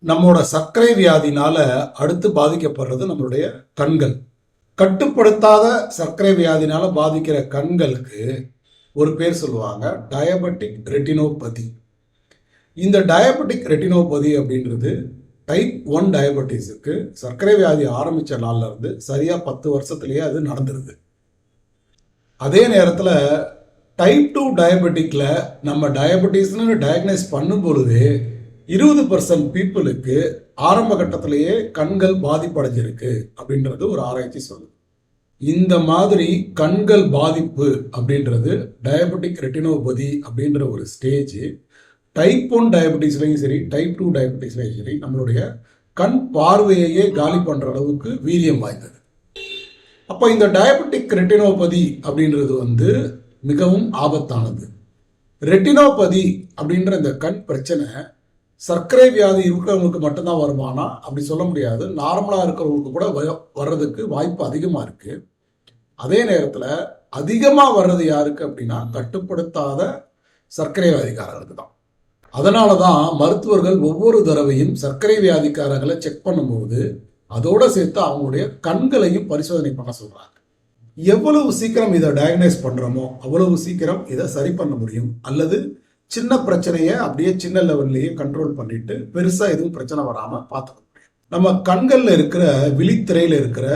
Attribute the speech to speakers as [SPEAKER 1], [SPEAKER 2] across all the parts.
[SPEAKER 1] நம்மளோட சர்க்கரை வியாதினால அடுத்து பாதிக்கப்படுறது நம்மளுடைய கண்கள். கட்டுப்படுத்தாத சர்க்கரை வியாதினால பாதிக்கிற கண்களுக்கு ஒரு பேர் சொல்லுவாங்க டயபெட்டிக் ரெட்டினோபதி. இந்த டயபெட்டிக் ரெட்டினோபதி அப்படின்றது டைப் 1 டயபெட்டிஸுக்கு சர்க்கரை வியாதி ஆரம்பித்த நாள்ல இருந்து சரியா 10 வருஷத்துலேயே அது நடந்துருது. அதே நேரத்தில் டைப் 2 டயபெட்டிக்ல நம்ம டயபெட்டிஸ்னு டயக்னைஸ் பண்ணும் பொழுது 20% பீப்புளுக்கு ஆரம்ப கட்டத்திலேயே கண்கள் பாதிப்படைஞ்சிருக்கு அப்படின்றது ஒரு ஆராய்ச்சி சொல்லுது. இந்த மாதிரி கண்கள் பாதிப்பு அப்படின்றது டயபெட்டிக் ரெட்டினோபதி அப்படின்ற ஒரு ஸ்டேஜ் டைப் 1 டயபெட்டிஸ்லையும் சரி டைப் 2 டயபெட்டிஸ்லையும் சரி நம்மளுடைய கண் பார்வையையே காலி பண்ற அளவுக்கு வீரியம் வாய்ந்தது. அப்போ இந்த டயபெட்டிக் ரெட்டினோபதி அப்படின்றது மிகவும் ஆபத்தானது. ரெட்டினோபதி அப்படின்ற இந்த கண் பிரச்சனை சர்க்கரை வியாதி இருக்கிறவங்களுக்கு மட்டும்தான் வருமானா அப்படி சொல்ல முடியாது. நார்மலாக இருக்கிறவங்களுக்கு கூட வர்றதுக்கு வாய்ப்பு அதிகமாக இருக்கு. அதே நேரத்தில் அதிகமாக வர்றது யாருக்கு அப்படின்னா கட்டுப்படுத்தாத சர்க்கரை வியாதிக்காரர்களுக்கு தான். அதனால தான் மருத்துவர்கள் ஒவ்வொரு தடவையும் சர்க்கரை வியாதிக்காரர்களை செக் பண்ணும்போது அதோட சேர்த்து அவங்களுடைய கண்களையும் பரிசோதனை பண்ண சொல்றாங்க. எவ்வளவு சீக்கிரம் இதை டயக்னைஸ் பண்றோமோ அவ்வளவு சீக்கிரம் இதை சரி பண்ண முடியும். அல்லது சின்ன பிரச்சனையை அப்படியே சின்ன லெவல்லையே கண்ட்ரோல் பண்ணிட்டு பெருசா எதுவும் பிரச்சனை வராம பார்த்துக்க முடியும். நம்ம கண்கள்ல இருக்கிற விழித்திரையில இருக்கிற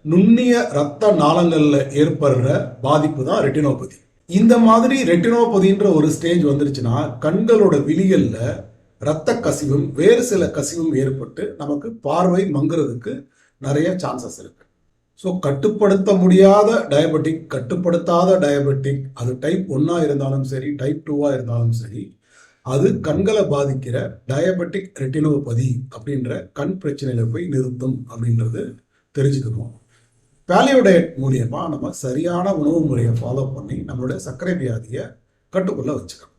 [SPEAKER 1] நுண்ணிய ரத்த நாளங்கள்ல ஏற்படுற பாதிப்பு தான் ரெட்டினோபதி. இந்த மாதிரி ரெட்டினோபதின்ற ஒரு ஸ்டேஜ் வந்துருச்சுன்னா கண்களோட விழிகள்ல இரத்த கசிவும் வேறு சில கசிவும் ஏற்பட்டு நமக்கு பார்வை மங்குறதுக்கு நிறைய சான்சஸ் இருக்கு. ஸோ கட்டுப்படுத்த முடியாத டயபெட்டிக், கட்டுப்படுத்தாத டயபெட்டிக், அது டைப் 1 இருந்தாலும் சரி டைப் 2 இருந்தாலும் சரி, அது கண்களை பாதிக்கிற டயபெட்டிக் ரெட்டினோபதி அப்படின்ற கண் பிரச்சனையில போய் நிறுத்தும் அப்படின்றது தெரிஞ்சுக்கணும். பேலியோ டயட் மூலியமா நம்ம சரியான உணவு முறையை ஃபாலோ பண்ணி நம்மளுடைய சர்க்கரை வியாதியை கட்டுக்குள்ள வச்சுக்கணும்.